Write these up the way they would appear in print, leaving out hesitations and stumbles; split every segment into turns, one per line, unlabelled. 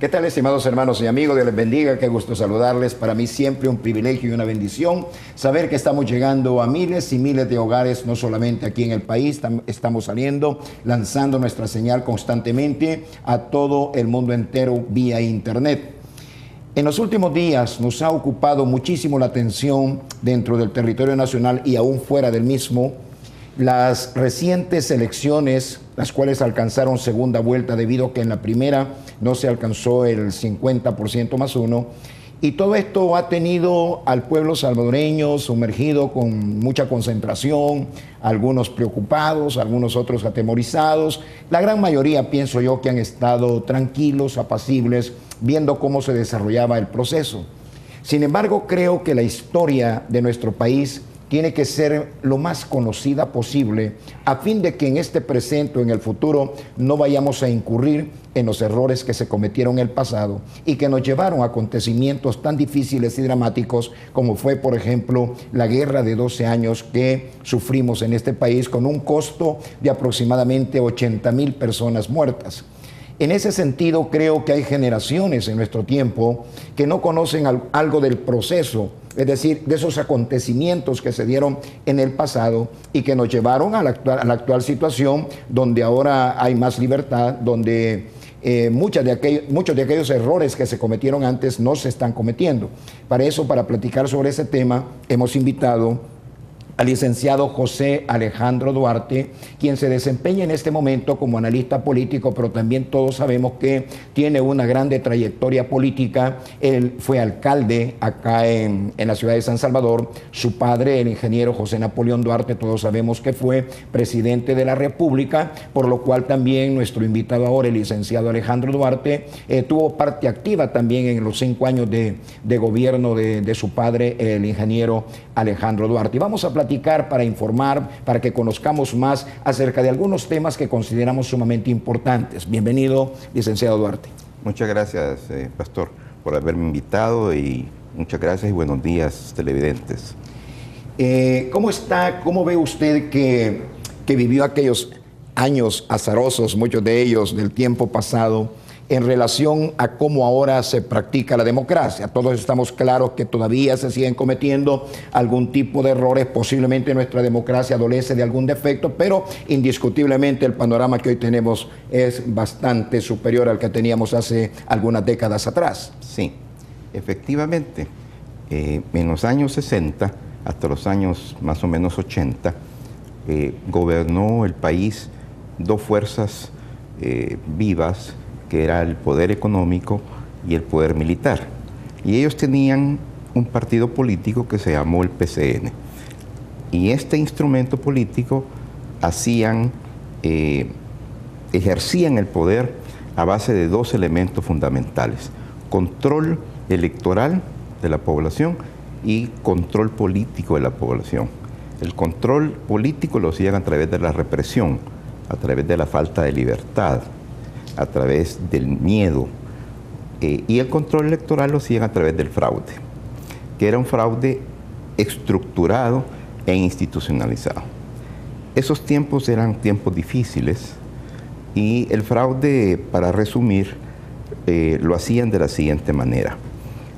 ¿Qué tal, estimados hermanos y amigos? Dios les bendiga, qué gusto saludarles. Para mí siempre un privilegio y una bendición saber que estamos llegando a miles y miles de hogares, no solamente aquí en el país, estamos saliendo, lanzando nuestra señal constantemente a todo el mundo entero vía internet. En los últimos días nos ha ocupado muchísimo la atención dentro del territorio nacional y aún fuera del mismo, las recientes elecciones, las cuales alcanzaron segunda vuelta debido a que en la primera no se alcanzó el 50% más uno. Y todo esto ha tenido al pueblo salvadoreño sumergido con mucha concentración, algunos preocupados, algunos otros atemorizados. La gran mayoría, pienso yo, que han estado tranquilos, apacibles, viendo cómo se desarrollaba el proceso. Sin embargo, creo que la historia de nuestro país tiene que ser lo más conocida posible a fin de que en este presente o en el futuro no vayamos a incurrir en los errores que se cometieron en el pasado y que nos llevaron a acontecimientos tan difíciles y dramáticos como fue, por ejemplo, la guerra de 12 años que sufrimos en este país con un costo de aproximadamente 80,000 personas muertas. En ese sentido, creo que hay generaciones en nuestro tiempo que no conocen algo del proceso, es decir, de esos acontecimientos que se dieron en el pasado y que nos llevaron a la actual situación donde ahora hay más libertad, donde muchos de aquellos errores que se cometieron antes no se están cometiendo. Para eso, para platicar sobre ese tema, hemos invitado al licenciado José Alejandro Duarte, quien se desempeña en este momento como analista político, pero también todos sabemos que tiene una grande trayectoria política. Él fue alcalde acá en la ciudad de San Salvador. Su padre, el ingeniero José Napoleón Duarte, todos sabemos que fue presidente de la República, por lo cual también nuestro invitado ahora, el licenciado Alejandro Duarte, tuvo parte activa también en los 5 años de gobierno de su padre, el ingeniero Alejandro Duarte. Y vamos a platicar para informar, para que conozcamos más acerca de algunos temas que consideramos sumamente importantes. Bienvenido, licenciado Duarte.
Muchas gracias, Pastor, por haberme invitado y muchas gracias y buenos días, televidentes.
¿Cómo está? ¿Cómo ve usted que vivió aquellos años azarosos, muchos de ellos del tiempo pasado, en relación a cómo ahora se practica la democracia? Todos estamos claros que todavía se siguen cometiendo algún tipo de errores, posiblemente nuestra democracia adolece de algún defecto, pero indiscutiblemente el panorama que hoy tenemos es bastante superior al que teníamos hace algunas décadas atrás.
Sí, efectivamente, en los años 60 hasta los años más o menos 80, gobernó el país dos fuerzas vivas, que era el poder económico y el poder militar. Y ellos tenían un partido político que se llamó el PCN. Y este instrumento político ejercían el poder a base de dos elementos fundamentales: control electoral de la población y control político de la población. El control político lo hacían a través de la represión, a través de la falta de libertad, a través del miedo, y el control electoral lo hacían a través del fraude, que era un fraude estructurado e institucionalizado. Esos tiempos eran tiempos difíciles y el fraude, para resumir, lo hacían de la siguiente manera.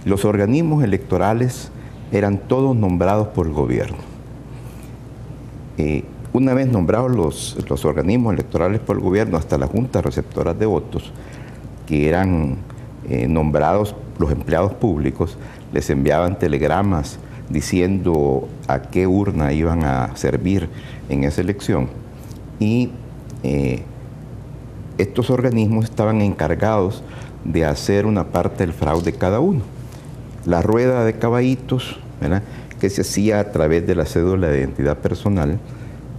Los organismos electorales eran todos nombrados por el gobierno. Una vez nombrados los organismos electorales por el gobierno, hasta las juntas receptoras de votos, que eran nombrados los empleados públicos, les enviaban telegramas diciendo a qué urna iban a servir en esa elección. Y estos organismos estaban encargados de hacer una parte del fraude cada uno. La rueda de caballitos, ¿verdad?, que se hacía a través de la cédula de identidad personal,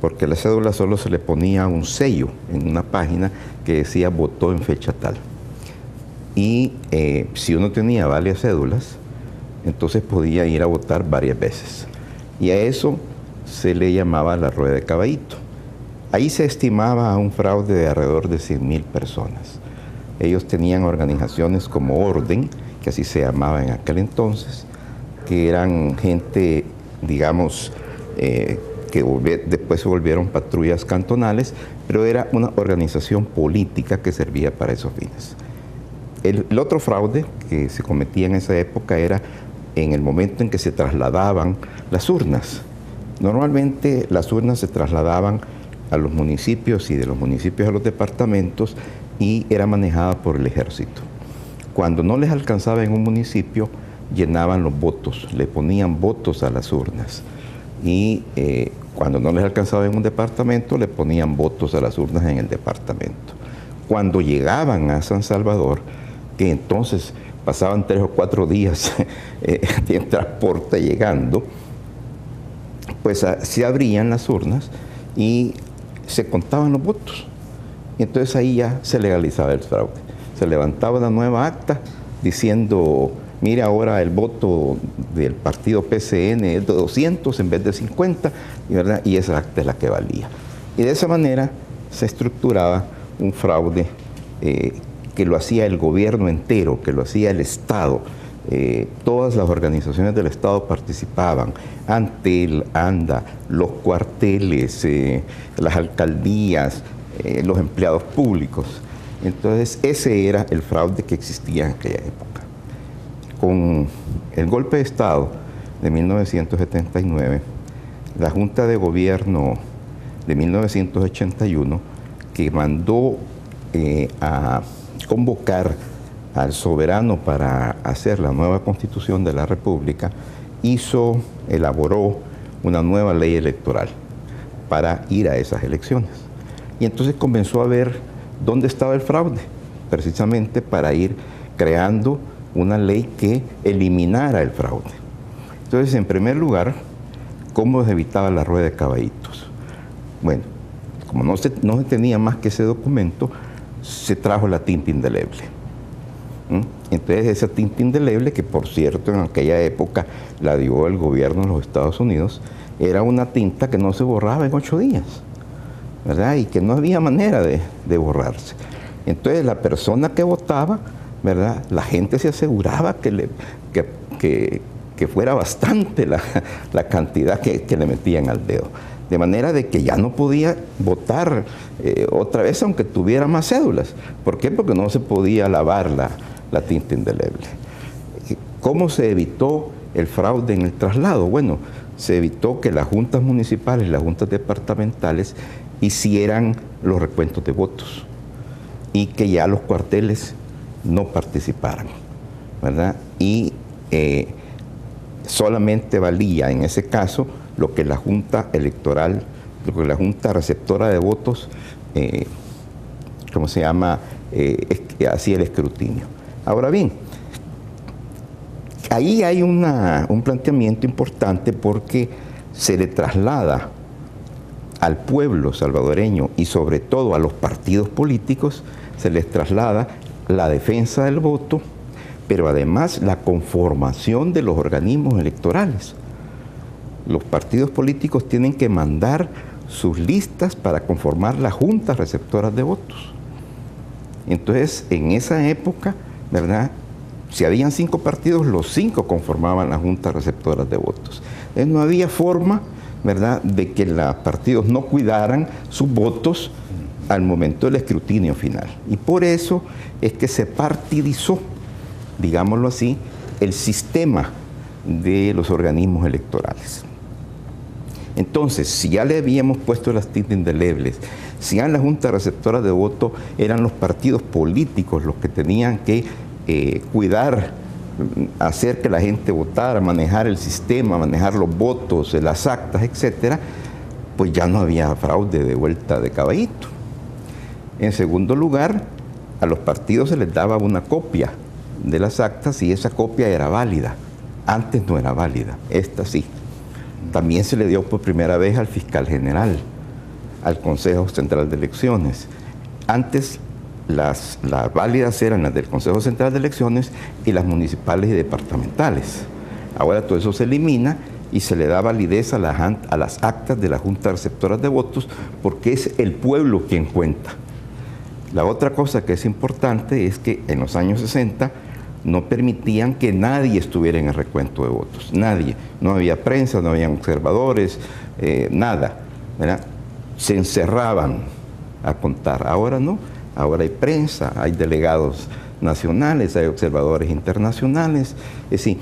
porque a la cédula solo se le ponía un sello en una página que decía votó en fecha tal. Y si uno tenía varias cédulas, entonces podía ir a votar varias veces. Y a eso se le llamaba la rueda de caballito. Ahí se estimaba un fraude de alrededor de 100,000 personas. Ellos tenían organizaciones como Orden, que así se llamaba en aquel entonces, que eran gente, digamos, que después se volvieron patrullas cantonales, pero era una organización política que servía para esos fines. El otro fraude que se cometía en esa época era en el momento en que se trasladaban las urnas. Normalmente las urnas se trasladaban a los municipios y de los municipios a los departamentos y era manejada por el ejército. Cuando no les alcanzaba en un municipio, llenaban los votos, le ponían votos a las urnas. Y cuando no les alcanzaba en un departamento, le ponían votos a las urnas en el departamento. Cuando llegaban a San Salvador, que entonces pasaban 3 o 4 días en transporte llegando, pues se abrían las urnas y se contaban los votos. Y entonces ahí ya se legalizaba el fraude. Se levantaba una nueva acta diciendo, mire, ahora el voto del partido PCN es de 200 en vez de 50, ¿verdad? Y esa acta es la que valía. Y de esa manera se estructuraba un fraude que lo hacía el gobierno entero, que lo hacía el Estado. Todas las organizaciones del Estado participaban, Antel, ANDA, los cuarteles, las alcaldías, los empleados públicos. Entonces ese era el fraude que existía en aquella época. Con el golpe de Estado de 1979, la Junta de Gobierno de 1981, que mandó a convocar al soberano para hacer la nueva Constitución de la República, elaboró una nueva ley electoral para ir a esas elecciones. Y entonces comenzó a ver dónde estaba el fraude, precisamente para ir creando una ley que eliminara el fraude. Entonces, en primer lugar, ¿cómo se evitaba la rueda de caballitos? Bueno, como no se tenía más que ese documento, se trajo la tinta indeleble. Entonces esa tinta indeleble, que por cierto en aquella época la dio el gobierno de los Estados Unidos, era una tinta que no se borraba en 8 días, ¿verdad? Y que no había manera de borrarse. Entonces la persona que votaba, ¿verdad? La gente se aseguraba que fuera bastante la cantidad que le metían al dedo. De manera de que ya no podía votar otra vez aunque tuviera más cédulas. ¿Por qué? Porque no se podía lavar la tinta indeleble. ¿Cómo se evitó el fraude en el traslado? Bueno, se evitó que las juntas municipales y las juntas departamentales hicieran los recuentos de votos y que ya los cuarteles no participaran, ¿verdad? Y solamente valía en ese caso lo que la Junta Electoral, lo que la Junta Receptora de Votos, hacía el escrutinio. Ahora bien, ahí hay un planteamiento importante porque se le traslada al pueblo salvadoreño y sobre todo a los partidos políticos, se les traslada la defensa del voto, pero además la conformación de los organismos electorales. Los partidos políticos tienen que mandar sus listas para conformar las juntas receptoras de votos. Entonces, en esa época, ¿verdad? Si habían 5 partidos, los 5 conformaban las juntas receptoras de votos. Entonces, no había forma, ¿verdad?, de que los partidos no cuidaran sus votos al momento del escrutinio final. Y por eso es que se partidizó, digámoslo así, el sistema de los organismos electorales. Entonces, si ya le habíamos puesto las tintas indelebles, si ya en la Junta Receptora de Voto eran los partidos políticos los que tenían que cuidar, hacer que la gente votara, manejar el sistema, manejar los votos, las actas, etcétera, pues ya no había fraude de vuelta de caballito. En segundo lugar, a los partidos se les daba una copia de las actas y esa copia era válida. Antes no era válida, esta sí. También se le dio por primera vez al fiscal general, al Consejo Central de Elecciones. Antes las válidas eran las del Consejo Central de Elecciones y las municipales y departamentales. Ahora todo eso se elimina y se le da validez a las actas de las juntas receptoras de votos porque es el pueblo quien cuenta. La otra cosa que es importante es que en los años 60 no permitían que nadie estuviera en el recuento de votos, nadie. No había prensa, no había observadores, nada, ¿verdad? Se encerraban a contar. Ahora no, ahora hay prensa, hay delegados nacionales, hay observadores internacionales, es decir,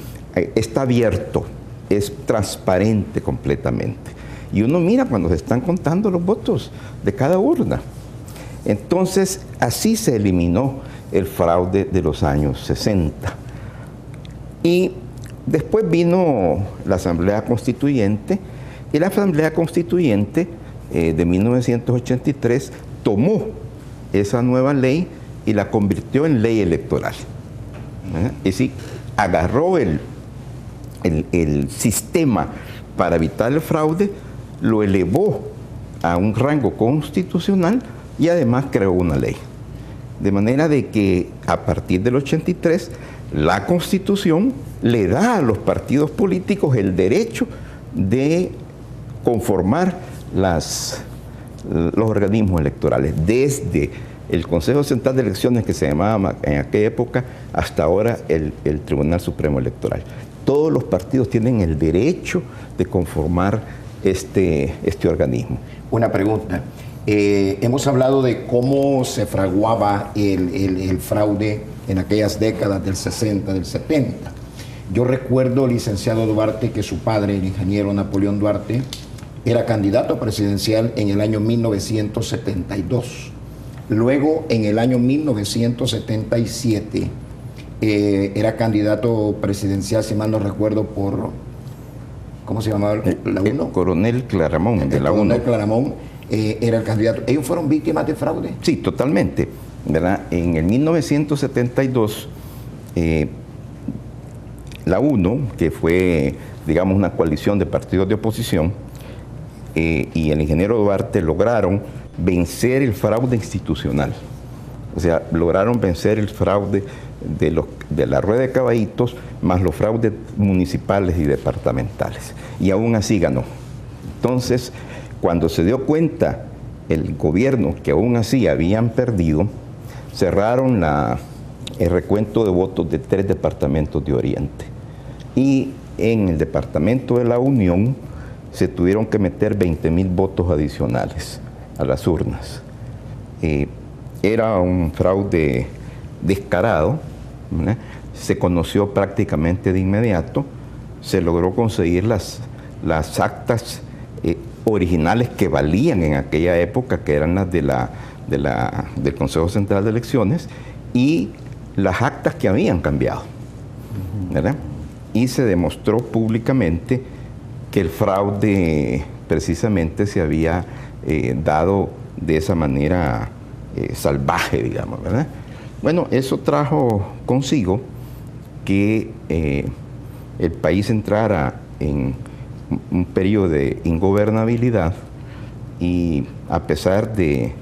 está abierto, es transparente completamente. Y uno mira cuando se están contando los votos de cada urna. Entonces, así se eliminó el fraude de los años 60. Y después vino la Asamblea Constituyente, y la Asamblea Constituyente de 1983 tomó esa nueva ley y la convirtió en ley electoral. Es decir, agarró el sistema para evitar el fraude, lo elevó a un rango constitucional y además creó una ley. De manera de que a partir del 83, la Constitución le da a los partidos políticos el derecho de conformar los organismos electorales, desde el Consejo Central de Elecciones, que se llamaba en aquella época, hasta ahora el Tribunal Supremo Electoral. Todos los partidos tienen el derecho de conformar este organismo.
Una pregunta. Hemos hablado de cómo se fraguaba el fraude en aquellas décadas del 60, del 70. Yo recuerdo, licenciado Duarte, que su padre, el ingeniero Napoleón Duarte, era candidato presidencial en el año 1972. Luego, en el año 1977, era candidato presidencial, si mal no recuerdo, por... ¿Cómo se llamaba? ¿La 1?
Coronel Claramón, de la 1.
Coronel Claramón era el candidato. ¿Ellos fueron víctimas de fraude?
Sí, totalmente, ¿verdad? En el 1972, la 1, que fue, digamos, una coalición de partidos de oposición, y el ingeniero Duarte lograron vencer el fraude institucional. O sea, lograron vencer el fraude de la rueda de caballitos, más los fraudes municipales y departamentales. Y aún así ganó. Entonces, cuando se dio cuenta el gobierno que aún así habían perdido, cerraron el recuento de votos de 3 departamentos de Oriente. Y en el departamento de La Unión se tuvieron que meter 20,000 votos adicionales a las urnas. Era un fraude descarado, ¿verdad? Se conoció prácticamente de inmediato, se logró conseguir las actas originales que valían en aquella época, que eran las del Consejo Central de Elecciones, y las actas que habían cambiado, ¿verdad? Y se demostró públicamente que el fraude precisamente se había dado de esa manera salvaje, digamos, ¿verdad? Bueno, eso trajo consigo que el país entrara en un periodo de ingobernabilidad, y a pesar de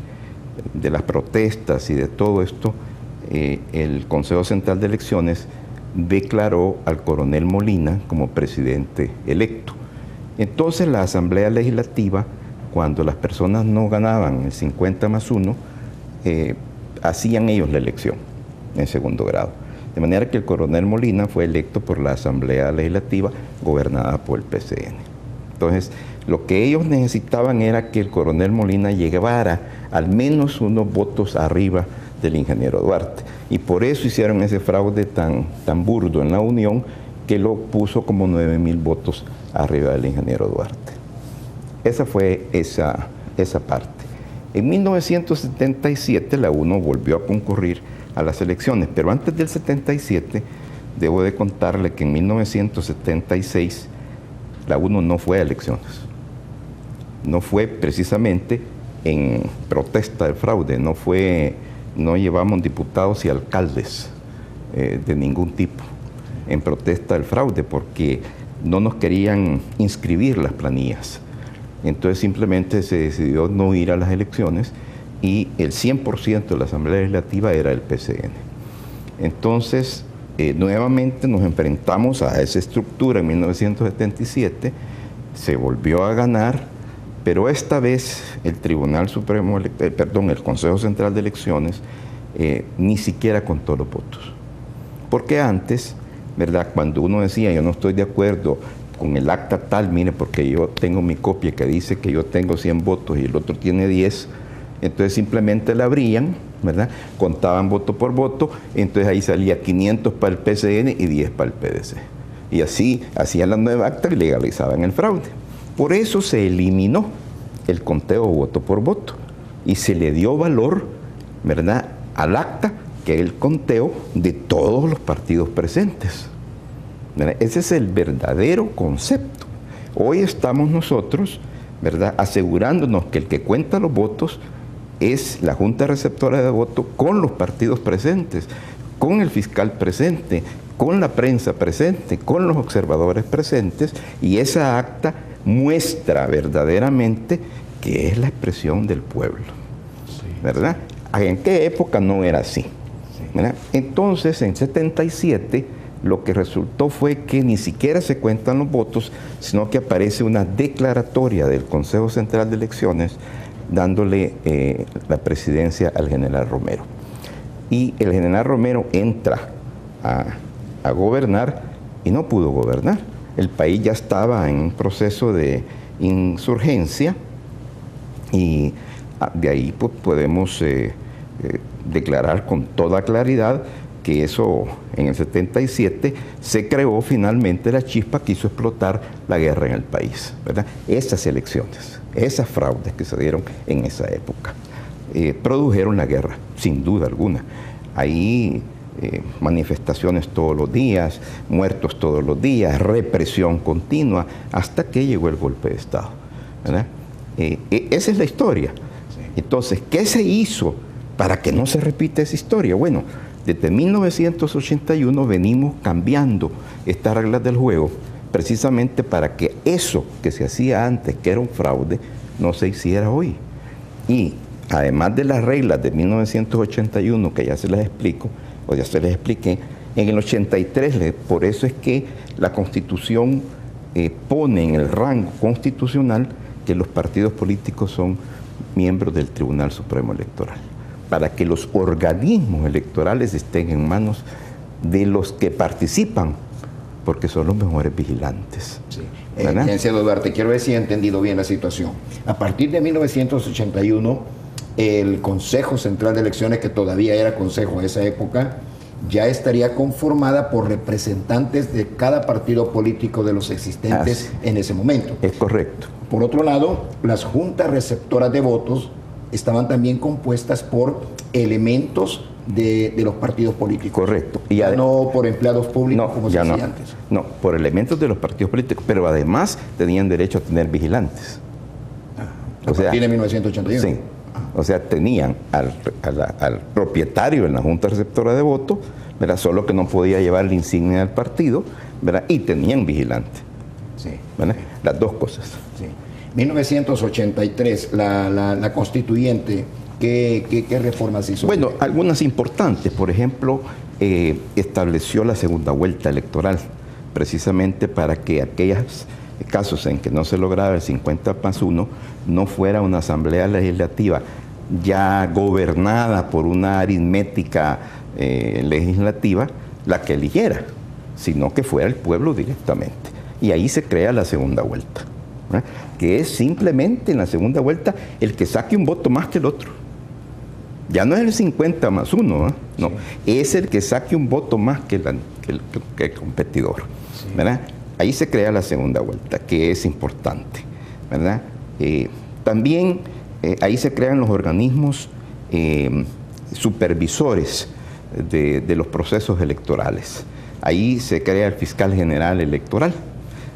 las protestas y de todo esto, el Consejo Central de Elecciones declaró al coronel Molina como presidente electo. Entonces la Asamblea Legislativa, cuando las personas no ganaban el 50+1, hacían ellos la elección en segundo grado. De manera que el coronel Molina fue electo por la Asamblea Legislativa gobernada por el PCN. Entonces, lo que ellos necesitaban era que el coronel Molina llevara al menos unos votos arriba del ingeniero Duarte. Y por eso hicieron ese fraude tan burdo en La Unión, que lo puso como 9,000 votos arriba del ingeniero Duarte. Esa fue esa parte. En 1977 la UNO volvió a concurrir a las elecciones, pero antes del 77 debo de contarle que en 1976 la UNO no fue a elecciones. No fue precisamente en protesta del fraude, no llevamos diputados y alcaldes de ningún tipo en protesta del fraude, porque no nos querían inscribir las planillas. Entonces simplemente se decidió no ir a las elecciones, y el 100% de la Asamblea Legislativa era el PCN. Entonces, nuevamente nos enfrentamos a esa estructura en 1977, se volvió a ganar, pero esta vez el el Consejo Central de Elecciones ni siquiera contó los votos. Porque antes, ¿verdad?, cuando uno decía yo no estoy de acuerdo con el acta tal, mire, porque yo tengo mi copia que dice que yo tengo 100 votos y el otro tiene 10, entonces simplemente la abrían ¿verdad? Contaban voto por voto, entonces ahí salía 500 para el PCN y 10 para el PDC. Y así hacían la nueva acta y legalizaban el fraude. Por eso se eliminó el conteo voto por voto y se le dio valor, ¿verdad?, al acta, que es el conteo de todos los partidos presentes. ¿Verdad? Ese es el verdadero concepto. Hoy estamos nosotros, ¿verdad?, asegurándonos que el que cuenta los votos es la Junta Receptora de Voto con los partidos presentes, con el fiscal presente, con la prensa presente, con los observadores presentes, y esa acta muestra verdaderamente que es la expresión del pueblo, ¿verdad? ¿En qué época no era así? ¿Verdad? Entonces, en 77, lo que resultó fue que ni siquiera se cuentan los votos, sino que aparece una declaratoria del Consejo Central de Elecciones dándole la presidencia al general Romero. Y el general Romero entra a gobernar y no pudo gobernar. El país ya estaba en un proceso de insurgencia y de ahí pues, podemos declarar con toda claridad que eso en el 77 se creó finalmente la chispa que hizo explotar la guerra en el país, ¿verdad? Esas elecciones, esas fraudes que se dieron en esa época, produjeron la guerra, sin duda alguna. Ahí manifestaciones todos los días, muertos todos los días, represión continua, hasta que llegó el golpe de Estado, ¿verdad? Esa es la historia. Entonces, ¿qué se hizo para que no se repita esa historia? Bueno, desde 1981 venimos cambiando estas reglas del juego precisamente para que eso que se hacía antes, que era un fraude, no se hiciera hoy. Y además de las reglas de 1981, que ya se las explico, o ya se les expliqué, en el 83, por eso es que la Constitución pone en el rango constitucional que los partidos políticos son miembros del Tribunal Supremo Electoral, para que los organismos electorales estén en manos de los que participan, porque son los mejores vigilantes.
Sí. Licenciado Duarte, quiero ver si he entendido bien la situación. A partir de 1981, el Consejo Central de Elecciones, que todavía era consejo a esa época, ya estaría conformada por representantes de cada partido político de los existentes en ese momento.
Es correcto.
Por otro lado, las juntas receptoras de votos estaban también compuestas por elementos de los partidos políticos.
Correcto.
Y ya no por empleados públicos como se hacía antes.
No, por elementos de los partidos políticos, pero además tenían derecho a tener vigilantes.
A partir de 1981.
Sí. O sea, tenían al propietario en la Junta Receptora de Votos, ¿verdad?, solo que no podía llevar la insignia del partido, ¿verdad?, y tenían vigilantes.
Sí.
¿Verdad? Las dos cosas.
Sí. 1983, la constituyente, ¿qué reformas hizo?
Bueno, algunas importantes. Por ejemplo, estableció la segunda vuelta electoral, precisamente para que aquellos casos en que no se lograba el 50+1 no fuera una asamblea legislativa ya gobernada por una aritmética legislativa la que eligiera, sino que fuera el pueblo directamente. Y ahí se crea la segunda vuelta, ¿verdad?, que es simplemente en la segunda vuelta el que saque un voto más que el otro. Ya no es el 50+1, ¿eh? No, sí, es el que saque un voto más que el competidor, sí, ¿verdad? Ahí se crea la segunda vuelta, que es importante, ¿verdad? También ahí se crean los organismos supervisores de los procesos electorales. Ahí se crea el fiscal general electoral,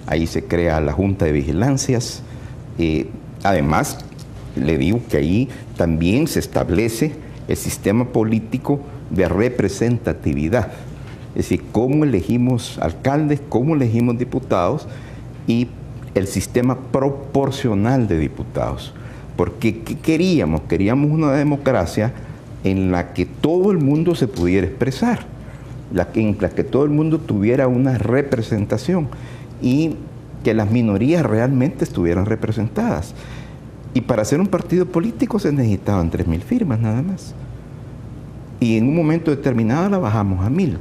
ahí se crea la Junta de Vigilancias. Además, le digo que ahí también se establece el sistema político de representatividad. Es decir, cómo elegimos alcaldes, cómo elegimos diputados y el sistema proporcional de diputados. Porque ¿qué queríamos? Queríamos una democracia en la que todo el mundo se pudiera expresar, en la que todo el mundo tuviera una representación y que las minorías realmente estuvieran representadas. Y para hacer un partido político se necesitaban 3.000 firmas nada más. Y en un momento determinado la bajamos a 1.000.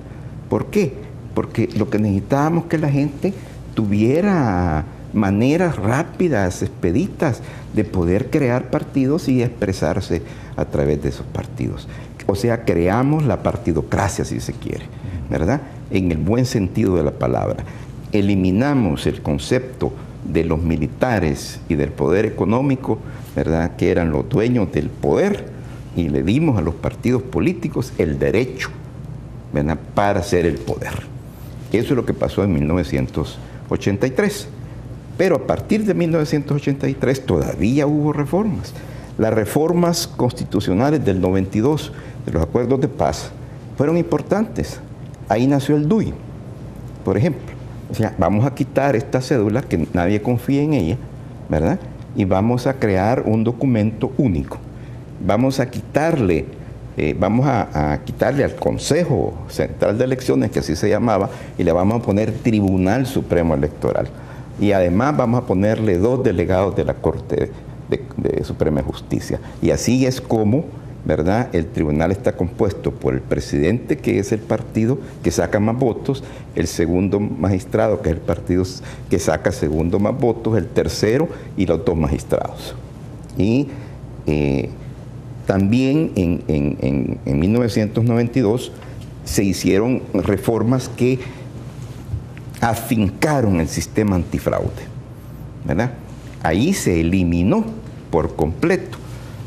¿Por qué? Porque lo que necesitábamos es que la gente tuviera maneras rápidas, expeditas, de poder crear partidos y expresarse a través de esos partidos. O sea, creamos la partidocracia, si se quiere, ¿verdad? En el buen sentido de la palabra. Eliminamos el concepto de los militares y del poder económico, ¿verdad?, que eran los dueños del poder, y le dimos a los partidos políticos el derecho, ¿verdad?, para hacer el poder. Eso es lo que pasó en 1983. Pero a partir de 1983 todavía hubo reformas. Las reformas constitucionales del 92, de los acuerdos de paz, fueron importantes. Ahí nació el DUI, por ejemplo. O sea, vamos a quitar esta cédula que nadie confía en ella, ¿verdad? Y vamos a crear un documento único. Vamos a quitarle al Consejo Central de Elecciones, que así se llamaba, y le vamos a poner Tribunal Supremo Electoral. Y además vamos a ponerle 2 delegados de la Corte de Suprema Justicia. Y así es como, ¿verdad?, el tribunal está compuesto por el presidente, que es el partido que saca más votos, el segundo magistrado, que es el partido que saca segundo más votos, el tercero y los 2 magistrados. Y también en 1992 se hicieron reformas que afincaron el sistema antifraude, ¿verdad? Ahí se eliminó por completo,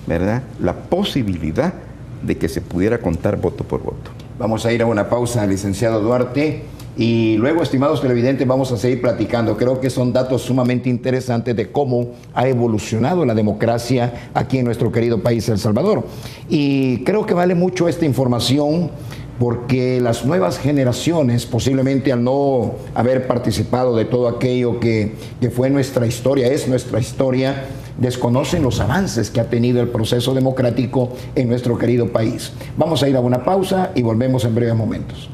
¿verdad?, la posibilidad de que se pudiera contar voto por voto.
Vamos a ir a una pausa, licenciado Duarte, y luego, estimados televidentes, vamos a seguir platicando. Creo que son datos sumamente interesantes de cómo ha evolucionado la democracia aquí en nuestro querido país, El Salvador. Y creo que vale mucho esta información, porque las nuevas generaciones, posiblemente al no haber participado de todo aquello que fue nuestra historia, es nuestra historia, desconocen los avances que ha tenido el proceso democrático en nuestro querido país. Vamos a ir a una pausa y volvemos en breves momentos.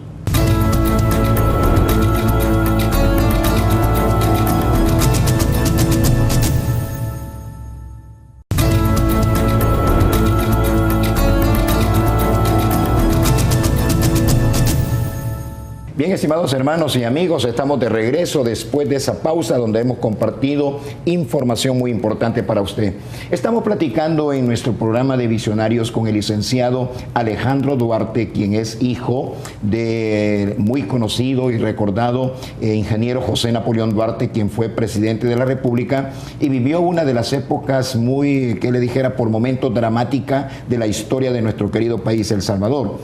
Bien, estimados hermanos y amigos, estamos de regreso después de esa pausa donde hemos compartido información muy importante para usted. Estamos platicando en nuestro programa de Visionarios con el licenciado Alejandro Duarte, quien es hijo de muy conocido y recordado ingeniero José Napoleón Duarte, quien fue presidente de la República y vivió una de las épocas muy, que le dijera, por momentos dramática de la historia de nuestro querido país, El Salvador.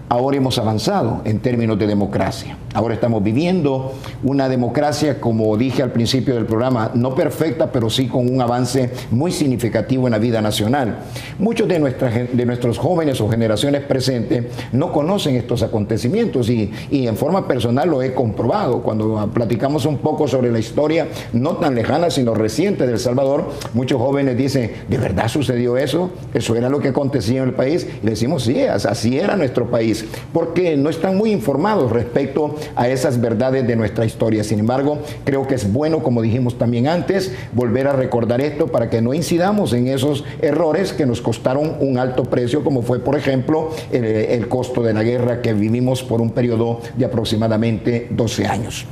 Ahora hemos avanzado en términos de democracia. Ahora estamos viviendo una democracia, como dije al principio del programa, no perfecta, pero sí con un avance muy significativo en la vida nacional. Muchos de nuestros jóvenes o generaciones presentes no conocen estos acontecimientos y en forma personal lo he comprobado. Cuando platicamos un poco sobre la historia, no tan lejana, sino reciente de El Salvador, muchos jóvenes dicen, ¿de verdad sucedió eso? ¿Eso era lo que acontecía en el país? Y le decimos, sí, así era nuestro país, porque no están muy informados respecto a esas verdades de nuestra historia. Sin embargo, creo que es bueno, como dijimos también antes, volver a recordar esto para que no incidamos en esos errores que nos costaron un alto precio, como fue, por ejemplo, el costo de la guerra que vivimos por un periodo de aproximadamente 12 años.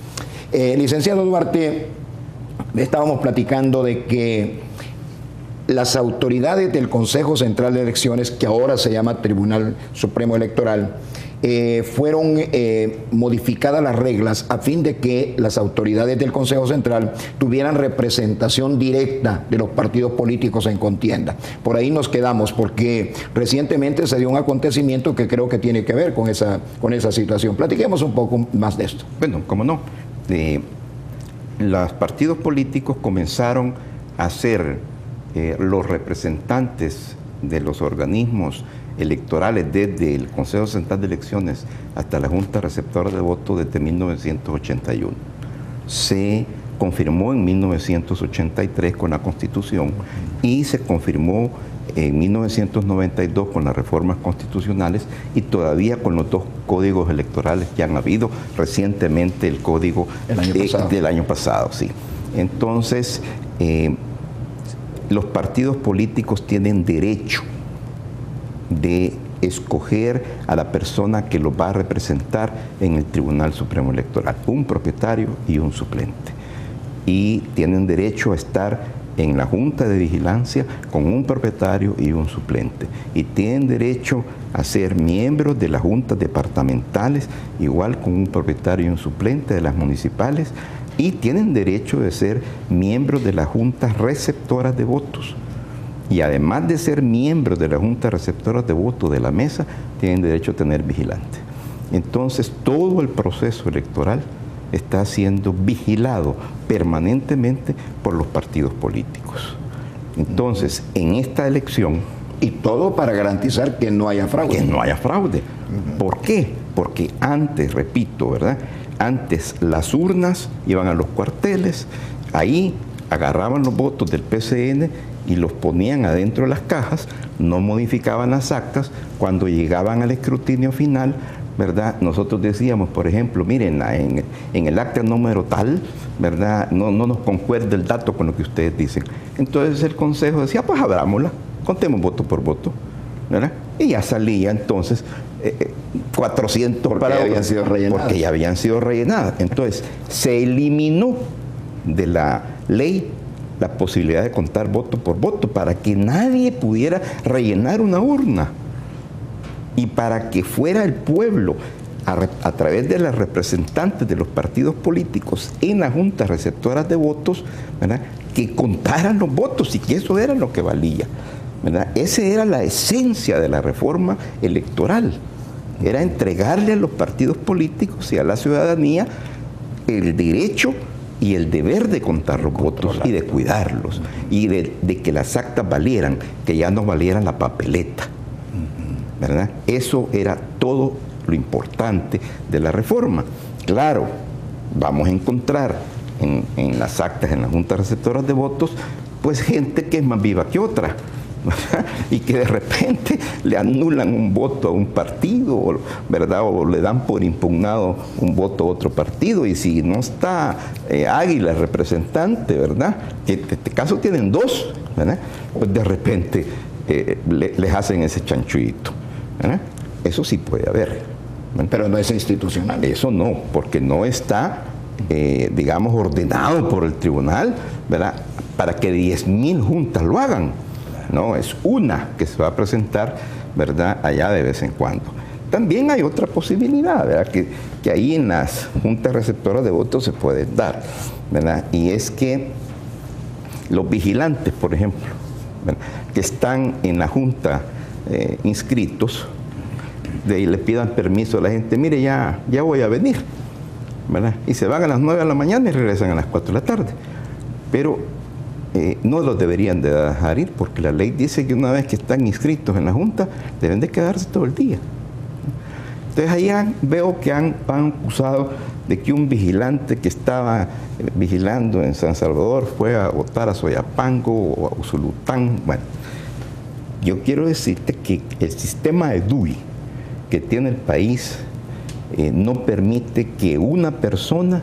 Licenciado Duarte, estábamos platicando de que las autoridades del Consejo Central de Elecciones, que ahora se llama Tribunal Supremo Electoral, fueron modificadas las reglas a fin de que las autoridades del Consejo Central tuvieran representación directa de los partidos políticos en contienda. Por ahí nos quedamos, porque recientemente se dio un acontecimiento que creo que tiene que ver con esa situación. Platiquemos un poco más de esto.
Bueno, cómo no. Los partidos políticos comenzaron a ser los representantes de los organismos electorales desde el Consejo Central de Elecciones hasta la Junta Receptora de Votos desde 1981. Se confirmó en 1983 con la Constitución y se confirmó en 1992 con las reformas constitucionales y todavía con los 2 códigos electorales que han habido, recientemente el código del año pasado. Sí. Entonces, los partidos políticos tienen derecho de escoger a la persona que los va a representar en el Tribunal Supremo Electoral, un propietario y un suplente. Y tienen derecho a estar en la Junta de Vigilancia con un propietario y un suplente. Y tienen derecho a ser miembros de las juntas departamentales, igual con un propietario y un suplente de las municipales, y tienen derecho de ser miembros de las juntas receptoras de votos. Y además de ser miembros de la junta receptora de votos de la mesa, tienen derecho a tener vigilante. Entonces, todo el proceso electoral está siendo vigilado permanentemente por los partidos políticos. Entonces, en esta elección...
Y todo para garantizar que no haya fraude.
Que no haya fraude. ¿Por qué? Porque antes, repito, ¿verdad? Antes las urnas iban a los cuarteles, ahí agarraban los votos del PCN y los ponían adentro de las cajas, no modificaban las actas. Cuando llegaban al escrutinio final, ¿verdad? Nosotros decíamos, por ejemplo, miren, en el acta número tal, ¿verdad? No nos concuerda el dato con lo que ustedes dicen. Entonces el Consejo decía, pues abrámosla, contemos voto por voto, ¿verdad? Y ya salía entonces 400
porque habían sido rellenadas.
Porque ya habían sido rellenadas. Entonces se eliminó de la ley la posibilidad de contar voto por voto para que nadie pudiera rellenar una urna. Y para que fuera el pueblo, a través de las representantes de los partidos políticos en las juntas receptoras de votos, ¿verdad?, que contaran los votos y que eso era lo que valía, ¿verdad? Esa era la esencia de la reforma electoral, era entregarle a los partidos políticos y a la ciudadanía el derecho y el deber de contar los votos y de cuidarlos, y de que las actas valieran, que ya no valieran la papeleta, ¿verdad? Eso era todo lo importante de la reforma. Claro, vamos a encontrar en las actas, en las juntas receptoras de votos, pues gente que es más viva que otra, ¿verdad? Y que de repente le anulan un voto a un partido, ¿verdad? O le dan por impugnado un voto a otro partido, y si no está Águila representante, ¿verdad?, que en este caso tienen dos, ¿verdad?, pues de repente les hacen ese chanchuito, ¿verdad? Eso sí puede haber, ¿verdad?
Pero no es institucional.
Eso no, porque no está, digamos, ordenado por el tribunal, ¿verdad?, para que 10.000 juntas lo hagan. No, es una que se va a presentar, ¿verdad?, allá de vez en cuando. También hay otra posibilidad, ¿verdad?, que ahí en las juntas receptoras de votos se pueden dar, ¿verdad?, y es que los vigilantes, por ejemplo, ¿verdad?, que están en la junta inscritos, de ahí le pidan permiso a la gente, mire, ya voy a venir, ¿verdad?, y se van a las 9 de la mañana y regresan a las 4 de la tarde. Pero no los deberían de dejar ir, porque la ley dice que una vez que están inscritos en la Junta, deben de quedarse todo el día. Entonces allá veo que han acusado de que un vigilante que estaba vigilando en San Salvador fue a votar a Soyapango o a Usulután. Bueno, yo quiero decirte que el sistema de DUI que tiene el país no permite que una persona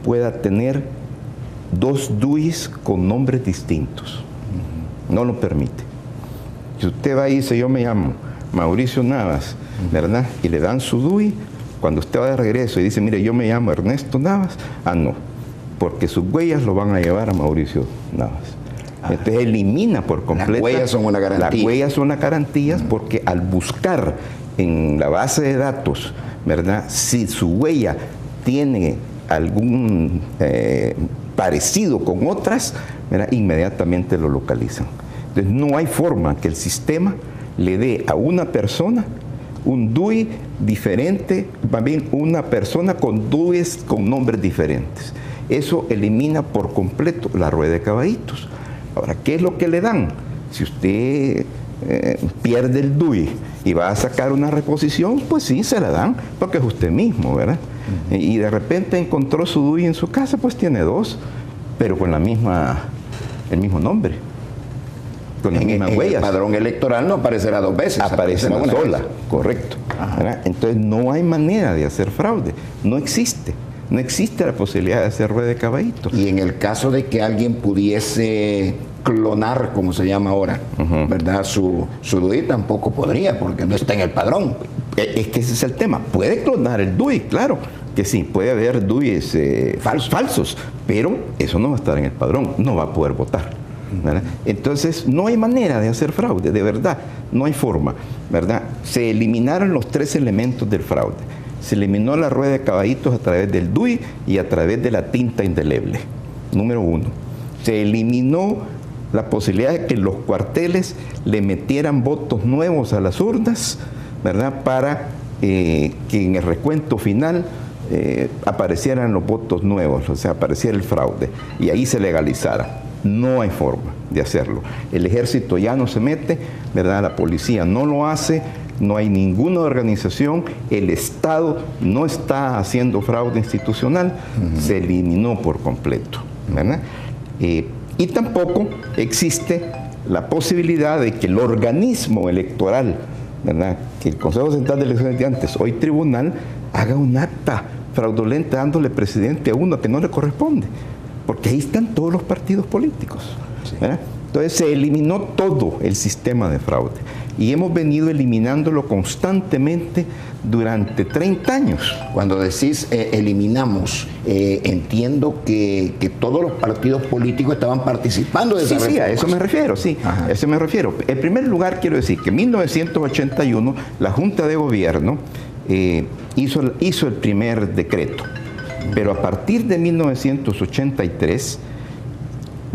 pueda tener dos DUIs con nombres distintos. No lo permite. Si usted va y dice, yo me llamo Mauricio Navas, ¿verdad?, y le dan su DUI, cuando usted va de regreso y dice, mire, yo me llamo Ernesto Navas, no, porque sus huellas lo van a llevar a Mauricio Navas. Entonces elimina por completo.
Las huellas son una garantía.
Las huellas son las garantías, porque al buscar en la base de datos, ¿verdad?, si su huella tiene algún parecido con otras, ¿verdad?, inmediatamente lo localizan. Entonces no hay forma que el sistema le dé a una persona un DUI diferente, más bien una persona con DUIs con nombres diferentes. Eso elimina por completo la rueda de caballitos. Ahora, ¿qué es lo que le dan? Si usted pierde el DUI y va a sacar una reposición, pues sí, se la dan, porque es usted mismo, ¿verdad? Y de repente encontró su DUI en su casa, pues tiene dos, pero con el mismo nombre, con las mismas huellas.
El padrón electoral no aparecerá dos veces.
Aparece una sola, correcto. Entonces no hay manera de hacer fraude, no existe. No existe la posibilidad de hacer rueda de caballitos.
Y en el caso de que alguien pudiese clonar, como se llama ahora, ¿verdad?, su DUI, tampoco podría, porque no está en el padrón.
Es que ese es el tema. Puede clonar el DUI, claro, que sí, puede haber DUIs falsos, pero eso no va a estar en el padrón, no va a poder votar. ¿verdad? Entonces, no hay manera de hacer fraude, de verdad, no hay forma, ¿verdad? Se eliminaron los 3 elementos del fraude. Se eliminó la rueda de caballitos a través del DUI y a través de la tinta indeleble, número 1. Se eliminó la posibilidad de que los cuarteles le metieran votos nuevos a las urnas, ¿verdad? Para que en el recuento final aparecieran los votos nuevos, o sea, apareciera el fraude y ahí se legalizara. No hay forma de hacerlo. El ejército ya no se mete, ¿verdad? La policía no lo hace, no hay ninguna organización, el Estado no está haciendo fraude institucional, se eliminó por completo, ¿verdad? Y tampoco existe la posibilidad de que el organismo electoral, ¿verdad? Que el Consejo Central de Elecciones de antes, hoy tribunal, haga un acta fraudulenta dándole presidente a uno que no le corresponde, porque ahí están todos los partidos políticos, ¿verdad? Entonces se eliminó todo el sistema de fraude y hemos venido eliminándolo constantemente durante 30 años.
Cuando decís eliminamos, entiendo que todos los partidos políticos estaban participando de esa reforma.
Sí, a eso me refiero, sí, a eso me refiero. En primer lugar, quiero decir que en 1981 la Junta de Gobierno hizo el primer decreto, pero a partir de 1983,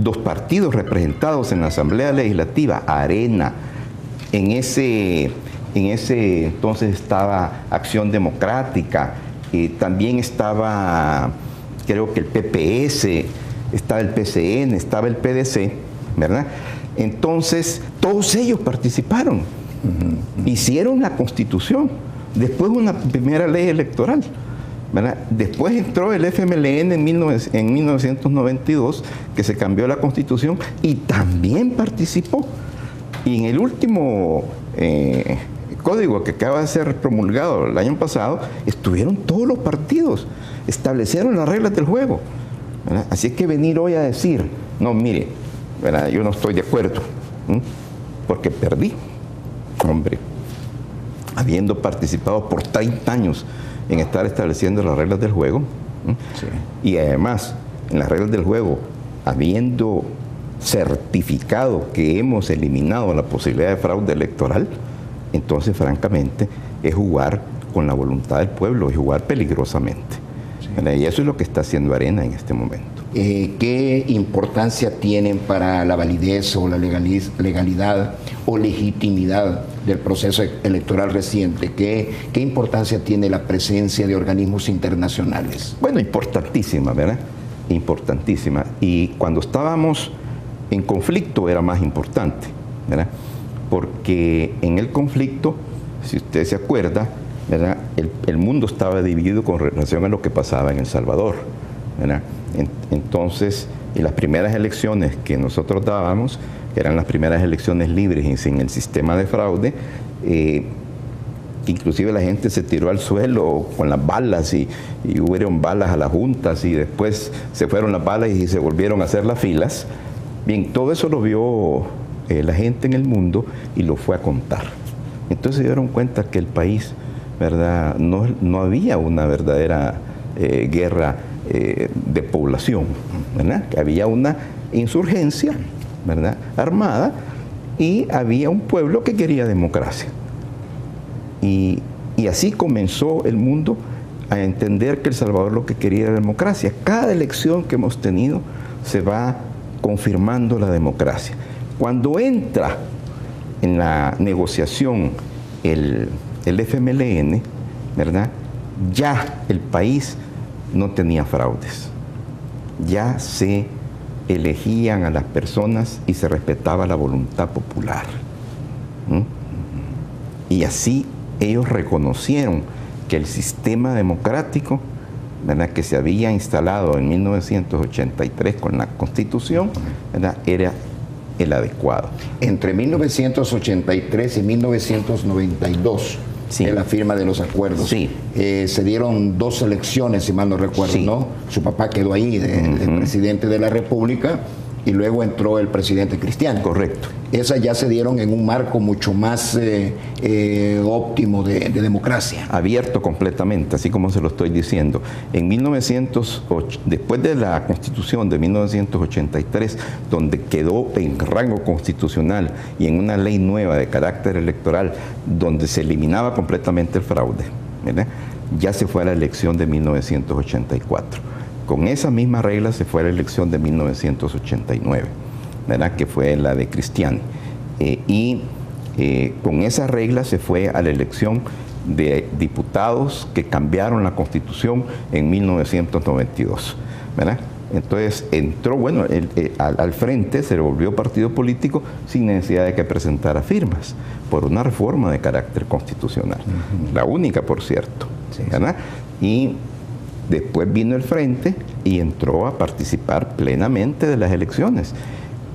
los partidos representados en la Asamblea Legislativa, Arena, en ese entonces estaba Acción Democrática, también estaba, creo que el PPS, estaba el PCN, estaba el PDC, ¿verdad? Entonces, todos ellos participaron, hicieron la Constitución, después una primera ley electoral, ¿verdad? Después entró el FMLN en 1992, que se cambió la Constitución y también participó. Y en el último código que acaba de ser promulgado el año pasado, estuvieron todos los partidos, establecieron las reglas del juego, ¿verdad? Así es que venir hoy a decir, no, mire, ¿verdad? Yo no estoy de acuerdo, porque perdí, hombre, habiendo participado por 30 años en estar estableciendo las reglas del juego, y además en las reglas del juego, habiendo certificado que hemos eliminado la posibilidad de fraude electoral, entonces francamente es jugar con la voluntad del pueblo, es jugar peligrosamente. Y eso es lo que está haciendo Arena en este momento.
¿Qué importancia tienen para la validez o la legalidad o legitimidad del proceso electoral reciente? ¿Qué importancia tiene la presencia de organismos internacionales?
Bueno, importantísima, ¿verdad? Importantísima. Y cuando estábamos en conflicto era más importante, ¿verdad? Porque en el conflicto, si usted se acuerda, ¿verdad? El mundo estaba dividido con relación a lo que pasaba en El Salvador, ¿verdad? Entonces, en las primeras elecciones que nosotros dábamos, eran las primeras elecciones libres y sin el sistema de fraude, inclusive la gente se tiró al suelo con las balas y hubieron balas a las juntas y después se fueron las balas y se volvieron a hacer las filas. Bien, todo eso lo vio la gente en el mundo y lo fue a contar. Entonces se dieron cuenta que el país, ¿verdad? No había una verdadera guerra de población, ¿verdad? Que había una insurgencia, ¿verdad? Armada, y había un pueblo que quería democracia. Y así comenzó el mundo a entender que El Salvador lo que quería era democracia. Cada elección que hemos tenido se va confirmando la democracia. Cuando entra en la negociación el FMLN, ¿verdad? Ya el país no tenía fraudes. Ya se elegían a las personas y se respetaba la voluntad popular. Y así ellos reconocieron que el sistema democrático, ¿verdad?, que se había instalado en 1983 con la Constitución, ¿verdad?, era el adecuado.
Entre 1983 y 1992,
sí,
en la firma de los acuerdos,
sí,
se dieron 2 elecciones, si mal no recuerdo,
sí,
¿no? Su papá quedó ahí de presidente de la República y luego entró el presidente Cristiani.
Correcto.
Esas ya se dieron en un marco mucho más óptimo de democracia.
Abierto completamente, así como se lo estoy diciendo. En 1908, después de la Constitución de 1983, donde quedó en rango constitucional y en una ley nueva de carácter electoral, donde se eliminaba completamente el fraude, ¿verdad?, ya se fue a la elección de 1984. Con esa misma regla se fue a la elección de 1989, ¿verdad?, que fue la de Cristiani. Con esa regla se fue a la elección de diputados que cambiaron la Constitución en 1992, ¿verdad? Entonces entró, bueno, al frente se volvió partido político sin necesidad de que presentara firmas, por una reforma de carácter constitucional, la única, por cierto, ¿verdad? Y después vino el frente y entró a participar plenamente de las elecciones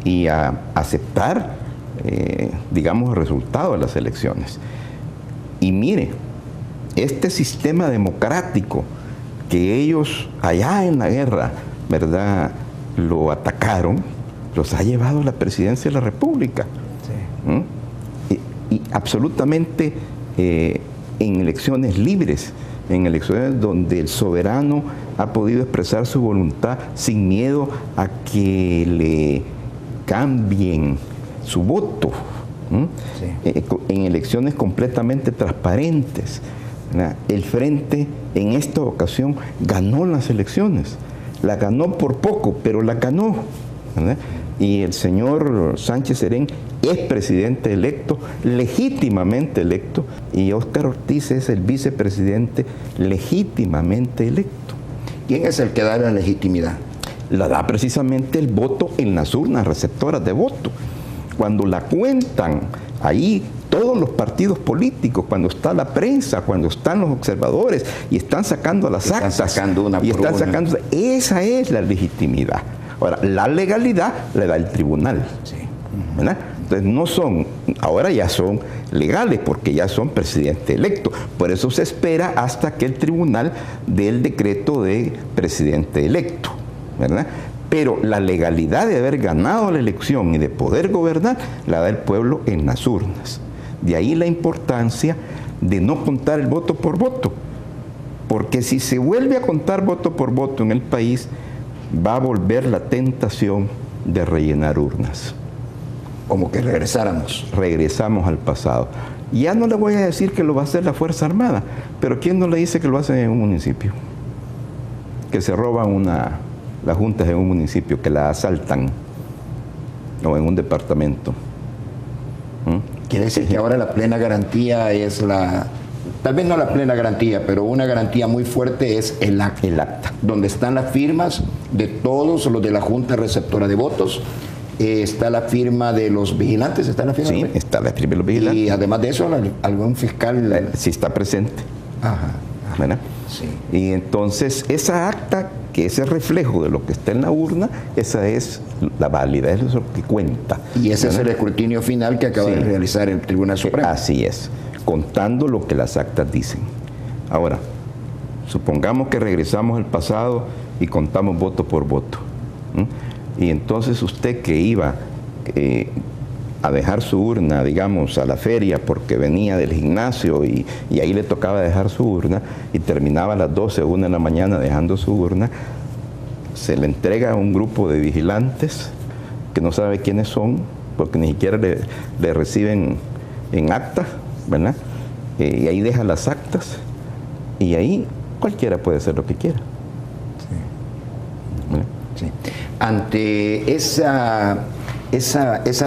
y a aceptar, digamos, el resultado de las elecciones. Y mire, este sistema democrático que ellos allá en la guerra, ¿verdad?, lo atacaron, los ha llevado a la presidencia de la República. Sí. Y absolutamente en elecciones libres, en elecciones donde el soberano ha podido expresar su voluntad sin miedo a que le cambien su voto, sí, en elecciones completamente transparentes. El Frente en esta ocasión ganó las elecciones, la ganó por poco, pero la ganó, ¿verdad? Y el señor Sánchez Serén es presidente electo, legítimamente electo, y Óscar Ortiz es el vicepresidente legítimamente electo.
¿Quién es el que da la legitimidad?
La da precisamente el voto en las urnas receptoras de voto. Cuando la cuentan ahí todos los partidos políticos, cuando está la prensa, cuando están los observadores y están sacando las actas,
sacando una
y están sacando, esa es la legitimidad. Ahora, la legalidad le da el tribunal, sí, ¿verdad? Entonces no son, ahora ya son legales porque ya son presidente electo. Por eso se espera hasta que el tribunal dé el decreto de presidente electo, ¿verdad? Pero la legalidad de haber ganado la elección y de poder gobernar la da el pueblo en las urnas. De ahí la importancia de no contar el voto por voto, porque si se vuelve a contar voto por voto en el país, va a volver la tentación de rellenar urnas.
Como que regresáramos.
Regresamos al pasado. Ya no le voy a decir que lo va a hacer la Fuerza Armada, pero ¿quién no le dice que lo hacen en un municipio? Que se roban las juntas en un municipio, que la asaltan, o en un departamento.
Quiere decir que ahora la plena garantía es tal vez no la plena garantía, pero una garantía muy fuerte es el acta, donde están las firmas de todos los de la Junta Receptora de Votos. Está la firma de los vigilantes, ¿está la firma?
Sí, está la firma de los vigilantes.
Y además de eso, algún fiscal...
Sí está presente.
Ajá.
¿Verdad?
Sí.
Y entonces esa acta, que es el reflejo de lo que está en la urna, esa es la válida, eso es lo que cuenta.
Y ese, ¿verdad?, es el escrutinio final que acaba, sí, de realizar el Tribunal Supremo.
Así es, contando lo que las actas dicen. Ahora, supongamos que regresamos al pasado y contamos voto por voto. Y entonces usted que iba a dejar su urna, digamos, a la feria porque venía del gimnasio y ahí le tocaba dejar su urna y terminaba a las 12, 1 de la mañana dejando su urna, se le entrega a un grupo de vigilantes que no sabe quiénes son porque ni siquiera le reciben en acta, ¿verdad? Y ahí deja las actas y ahí cualquiera puede hacer lo que quiera.
Sí. Sí. Ante esa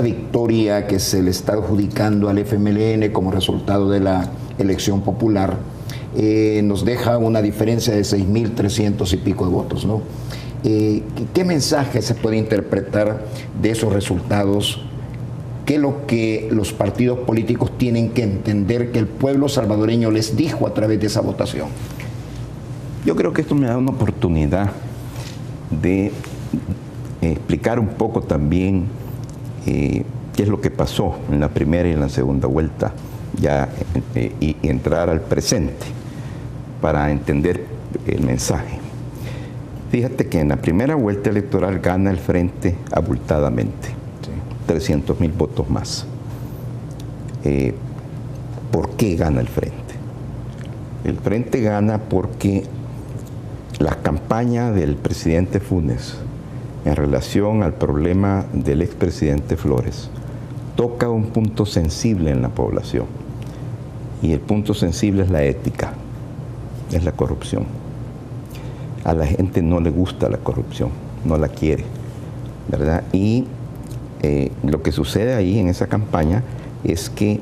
victoria que se le está adjudicando al FMLN como resultado de la elección popular, nos deja una diferencia de 6.300 y pico de votos, ¿no? ¿Qué mensaje se puede interpretar de esos resultados? ¿Qué es lo que los partidos políticos tienen que entender que el pueblo salvadoreño les dijo a través de esa votación?
Yo creo que esto me da una oportunidad de explicar un poco también qué es lo que pasó en la primera y en la segunda vuelta ya, y entrar al presente para entender el mensaje. Fíjate que en la primera vuelta electoral gana el Frente abultadamente, sí. 300,000 votos más. ¿Por qué gana el Frente? El Frente gana porque la campaña del presidente Funes en relación al problema del expresidente Flores toca un punto sensible en la población. Y el punto sensible es la ética, es la corrupción. A la gente no le gusta la corrupción, no la quiere, ¿verdad? Y lo que sucede ahí en esa campaña es que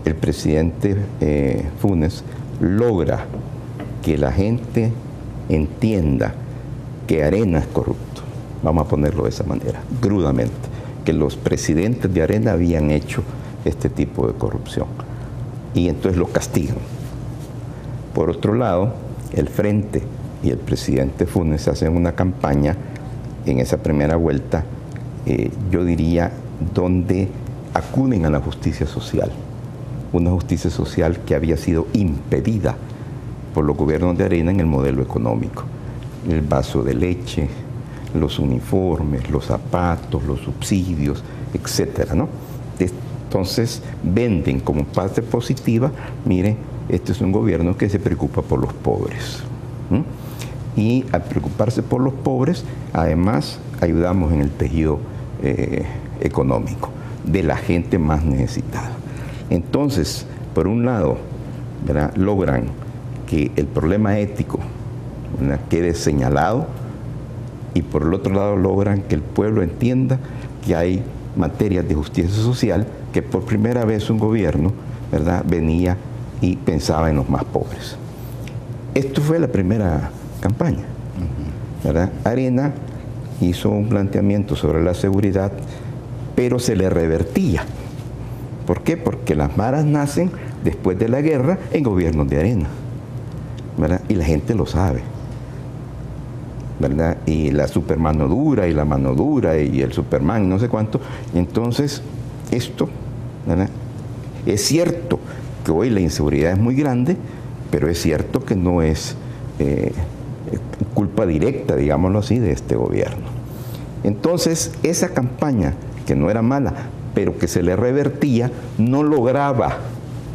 el presidente Funes logra que la gente entienda que Arena es corrupto, vamos a ponerlo de esa manera, crudamente, que los presidentes de Arena habían hecho este tipo de corrupción y entonces lo castigan. Por otro lado, el Frente y el presidente Funes hacen una campaña en esa primera vuelta, yo diría, donde acuden a la justicia social, una justicia social que había sido impedida por los gobiernos de Arena en el modelo económico. El vaso de leche, los uniformes, los zapatos, los subsidios, etcétera, ¿no? Entonces venden como parte positiva, mire, este es un gobierno que se preocupa por los pobres. Y al preocuparse por los pobres, además ayudamos en el tejido económico de la gente más necesitada. Entonces, por un lado, ¿verdad?, logran que el problema ético, ¿verdad?, quede señalado, y por el otro lado logran que el pueblo entienda que hay materias de justicia social, que por primera vez un gobierno, ¿verdad?, venía y pensaba en los más pobres. Esto fue la primera campaña, ¿verdad? Arena hizo un planteamiento sobre la seguridad, pero se le revertía. ¿Por qué? Porque las maras nacen después de la guerra en gobiernos de Arena, ¿verdad? Y la gente lo sabe, ¿verdad? Y la supermano dura y la mano dura y el Superman, no sé cuánto. Entonces, esto, ¿verdad?, es cierto que hoy la inseguridad es muy grande, pero es cierto que no es culpa directa, digámoslo así, de este gobierno. Entonces, esa campaña, que no era mala, pero que se le revertía, no lograba,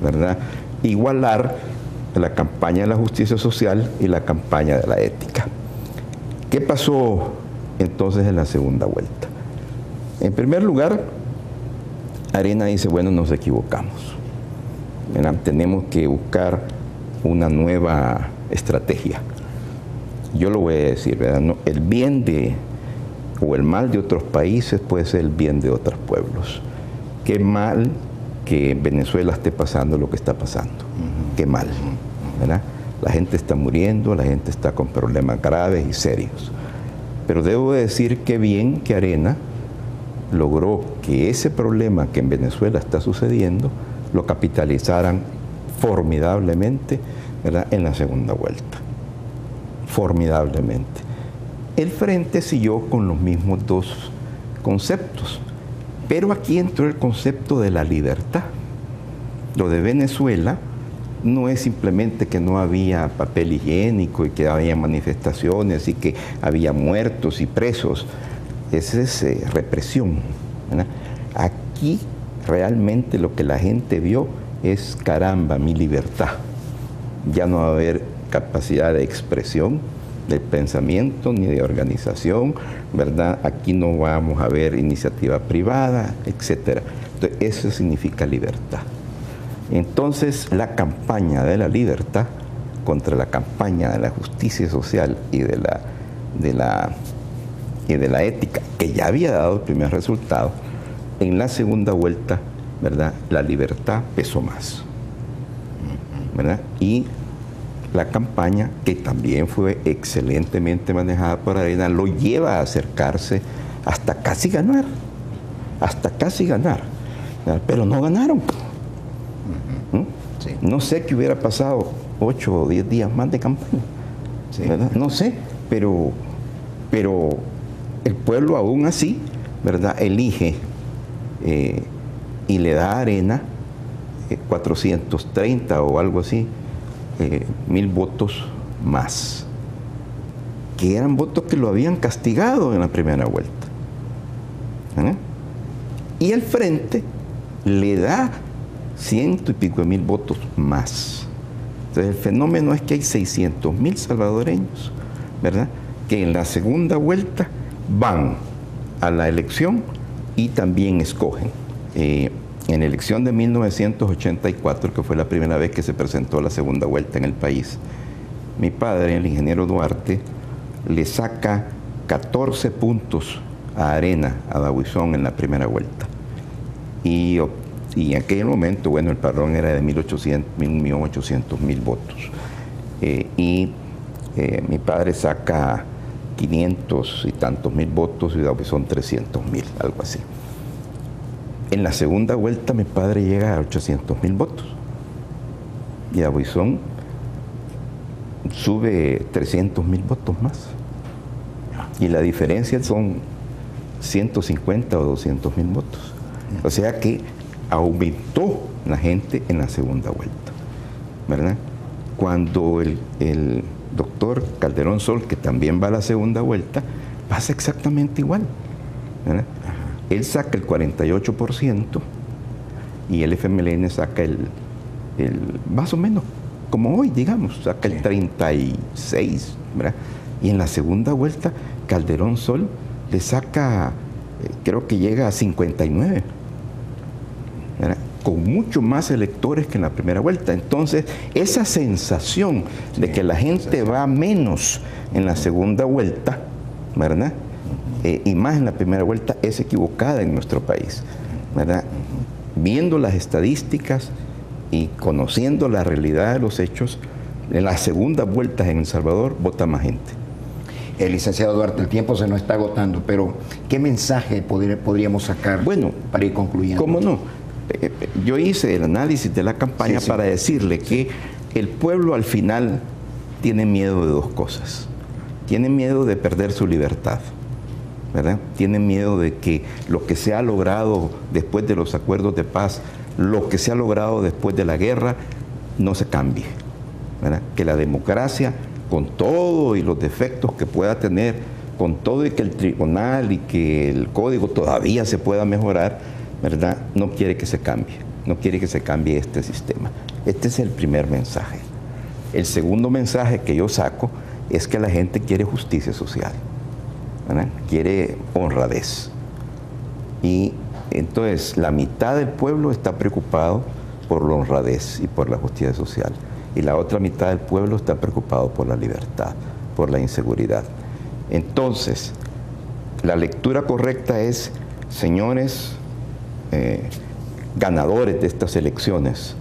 ¿verdad?, igualar la campaña de la justicia social y la campaña de la ética. ¿Qué pasó entonces en la segunda vuelta? En primer lugar, Arena dice, bueno, nos equivocamos, ¿verdad? Tenemos que buscar una nueva estrategia. Yo lo voy a decir, ¿verdad? No, el bien o el mal de otros países puede ser el bien de otros pueblos. Qué mal que en Venezuela esté pasando lo que está pasando. Qué mal, ¿verdad? La gente está muriendo, la gente está con problemas graves y serios. Pero debo decir que bien que Arena logró que ese problema que en Venezuela está sucediendo lo capitalizaran formidablemente, ¿verdad?, en la segunda vuelta. Formidablemente. El Frente siguió con los mismos dos conceptos, pero aquí entró el concepto de la libertad. Lo de Venezuela no es simplemente que no había papel higiénico y que había manifestaciones y que había muertos y presos. Esa es represión, ¿verdad? Aquí realmente lo que la gente vio es, caramba, mi libertad. Ya no va a haber capacidad de expresión, de pensamiento ni de organización, ¿verdad? Aquí no vamos a ver iniciativa privada, etc. Entonces, eso significa libertad. Entonces, la campaña de la libertad contra la campaña de la justicia social y de la ética, que ya había dado el primer resultado, en la segunda vuelta, ¿verdad?, la libertad pesó más, ¿verdad? Y la campaña, que también fue excelentemente manejada por Arena, lo lleva a acercarse hasta casi ganar, ¿verdad? Pero no ganaron. Sí. No sé qué hubiera pasado 8 o 10 días más de campaña, sí, ¿verdad? No sé, pero el pueblo aún así, ¿verdad?, elige y le da a Arena 430 o algo así, 1000 votos más. que eran votos que lo habían castigado en la primera vuelta. Y el Frente le da 100 y pico mil votos más. Entonces el fenómeno es que hay 600.000 salvadoreños, ¿verdad?, que en la segunda vuelta van a la elección y también escogen. En la elección de 1984, que fue la primera vez que se presentó la segunda vuelta en el país, mi padre, el ingeniero Duarte, le saca 14 puntos a Arena, a Dabuizón, en la primera vuelta. Y en aquel momento, bueno, el padrón era de 1.800.000 votos. Mi padre saca 500 y tantos mil votos y Dabuizón 300.000, algo así. En la segunda vuelta mi padre llega a 800.000 votos y Dabuizón sube 300.000 votos más. Y la diferencia son 150 o 200.000 votos. O sea que aumentó la gente en la segunda vuelta, ¿verdad? Cuando el doctor Calderón Sol, que también va a la segunda vuelta, pasa exactamente igual, ¿verdad? Él saca el 48% y el FMLN saca el más o menos, como hoy, digamos, saca el 36%, ¿verdad? Y en la segunda vuelta, Calderón Sol le saca, creo que llega a 59%, ¿verdad?, con mucho más electores que en la primera vuelta. Entonces, esa sensación de que la gente va menos en la segunda vuelta, ¿verdad?, y más en la primera vuelta, es equivocada en nuestro país, ¿verdad? Viendo las estadísticas y conociendo la realidad de los hechos, en las segundas vueltas en El Salvador vota más gente.
Licenciado Duarte, el tiempo se nos está agotando, pero ¿qué mensaje podríamos sacar, bueno, para ir concluyendo?
¿Cómo no? Yo hice el análisis de la campaña para decirle que el pueblo al final tiene miedo de dos cosas. Tiene miedo de perder su libertad, ¿verdad? Tiene miedo de que lo que se ha logrado después de los acuerdos de paz, lo que se ha logrado después de la guerra, no se cambie, ¿verdad? Que la democracia, con todo y los defectos que pueda tener, con todo y que el tribunal y que el código todavía se pueda mejorar, ¿verdad?, no quiere que se cambie, no quiere que se cambie este sistema. Este es el primer mensaje. El segundo mensaje que yo saco es que la gente quiere justicia social, ¿verdad?, quiere honradez. Y entonces la mitad del pueblo está preocupado por la honradez y por la justicia social. Y la otra mitad del pueblo está preocupado por la libertad, por la inseguridad. Entonces, la lectura correcta es, señores ganadores de estas elecciones,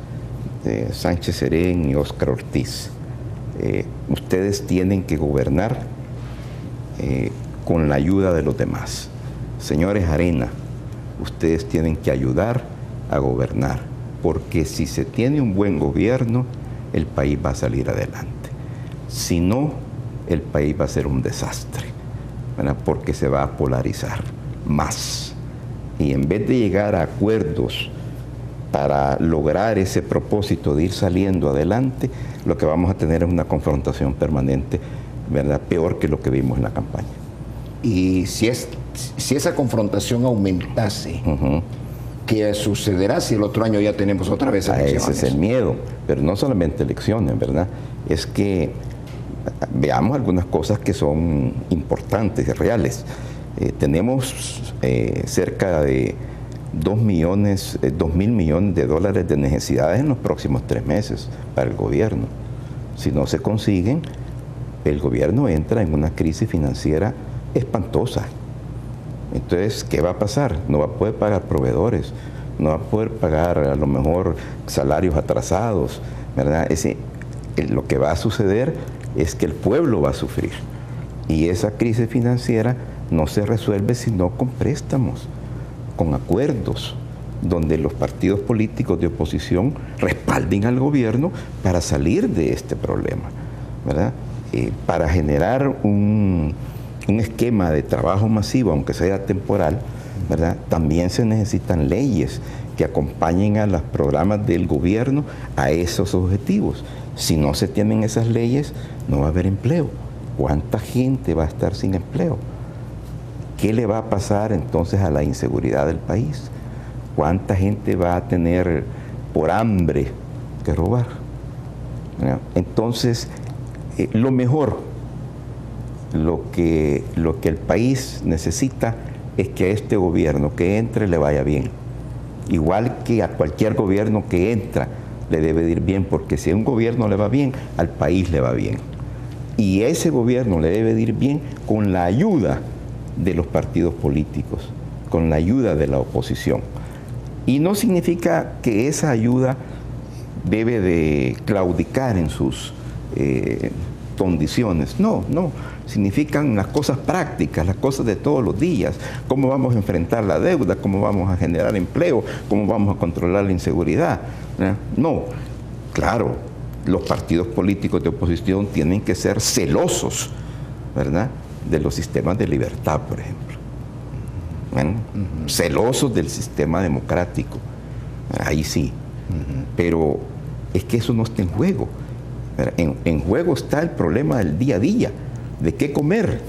Sánchez Serén y Óscar Ortiz, ustedes tienen que gobernar con la ayuda de los demás. Señores Arena, ustedes tienen que ayudar a gobernar, porque si se tiene un buen gobierno, el país va a salir adelante. Si no, el país va a ser un desastre, ¿verdad?, porque se va a polarizar más. Y en vez de llegar a acuerdos para lograr ese propósito de ir saliendo adelante, lo que vamos a tener es una confrontación permanente, ¿verdad?, peor que lo que vimos en la campaña.
Y si esa confrontación aumentase, ¿qué sucederá si el otro año ya tenemos otra vez elecciones?
Ese es el miedo, pero no solamente elecciones, ¿verdad? Es que veamos algunas cosas que son importantes y reales. Tenemos cerca de 2.000 millones de dólares de necesidades en los próximos 3 meses para el gobierno. Si no se consiguen, el gobierno entra en una crisis financiera espantosa. Entonces, ¿qué va a pasar? No va a poder pagar proveedores, no va a poder pagar a lo mejor salarios atrasados, ¿verdad? Lo que va a suceder es que el pueblo va a sufrir. Y esa crisis financiera no se resuelve sino con préstamos, con acuerdos, donde los partidos políticos de oposición respalden al gobierno para salir de este problema, ¿verdad? Para generar un esquema de trabajo masivo, aunque sea temporal, ¿verdad?, también se necesitan leyes que acompañen a los programas del gobierno a esos objetivos. Si no se tienen esas leyes, no va a haber empleo. ¿cuánta gente va a estar sin empleo? ¿Qué le va a pasar entonces a la inseguridad del país? ¿Cuánta gente va a tener por hambre que robar? Entonces, lo mejor, lo que el país necesita es que a este gobierno que entre le vaya bien. Igual que a cualquier gobierno que entra le debe de ir bien, porque si a un gobierno le va bien, al país le va bien. Y a ese gobierno le debe de ir bien con la ayuda de los partidos políticos, con la ayuda de la oposición. Y no significa que esa ayuda debe de claudicar en sus condiciones. No, no. Significan las cosas prácticas, las cosas de todos los días. Cómo vamos a enfrentar la deuda, cómo vamos a generar empleo, cómo vamos a controlar la inseguridad. No, claro, los partidos políticos de oposición tienen que ser celosos, ¿verdad?, de los sistemas de libertad, por ejemplo. Celosos del sistema democrático. Ahí sí. Pero es que eso no está en juego. En juego está el problema del día a día, de qué comer,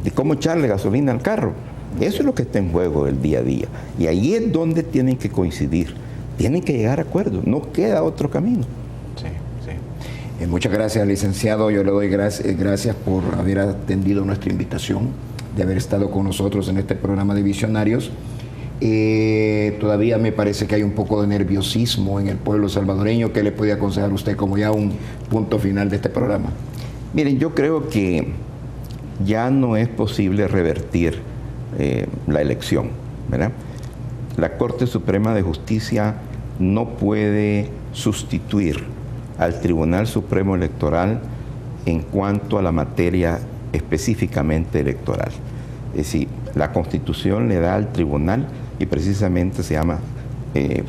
de cómo echarle gasolina al carro. Eso es lo que está en juego del día a día. Y ahí es donde tienen que coincidir. Tienen que llegar a acuerdos. No queda otro camino.
Sí, sí. Muchas gracias, licenciado. Yo le doy gracias por haber atendido nuestra invitación, de haber estado con nosotros en este programa de Visionarios. Todavía me parece que hay un poco de nerviosismo en el pueblo salvadoreño. ¿Qué le puede aconsejar usted como ya un punto final de este programa?
Miren, yo creo que ya no es posible revertir la elección, ¿verdad? La Corte Suprema de Justicia no puede sustituir al Tribunal Supremo Electoral en cuanto a la materia específicamente electoral. Es decir, la Constitución le da al tribunal, y precisamente se llama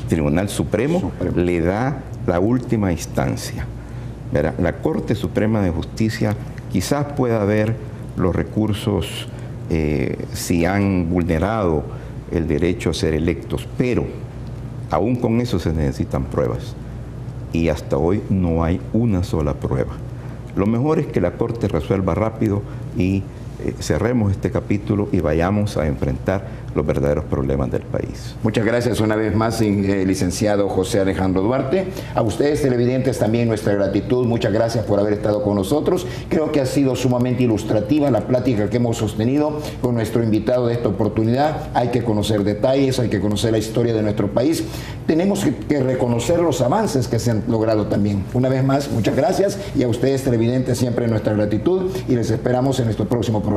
Tribunal Supremo, le da la última instancia. ¿Verdad? La Corte Suprema de Justicia quizás pueda ver los recursos si han vulnerado el derecho a ser electos, pero aún con eso se necesitan pruebas. Y hasta hoy no hay una sola prueba. Lo mejor es que la Corte resuelva rápido y cerremos este capítulo y vayamos a enfrentar los verdaderos problemas del país.
Muchas gracias una vez más, licenciado José Alejandro Duarte. A ustedes, televidentes, también nuestra gratitud. Muchas gracias por haber estado con nosotros. Creo que ha sido sumamente ilustrativa la plática que hemos sostenido con nuestro invitado de esta oportunidad. Hay que conocer detalles, hay que conocer la historia de nuestro país. Tenemos que reconocer los avances que se han logrado también. Una vez más, muchas gracias, y a ustedes, televidentes, siempre nuestra gratitud, y les esperamos en nuestro próximo programa.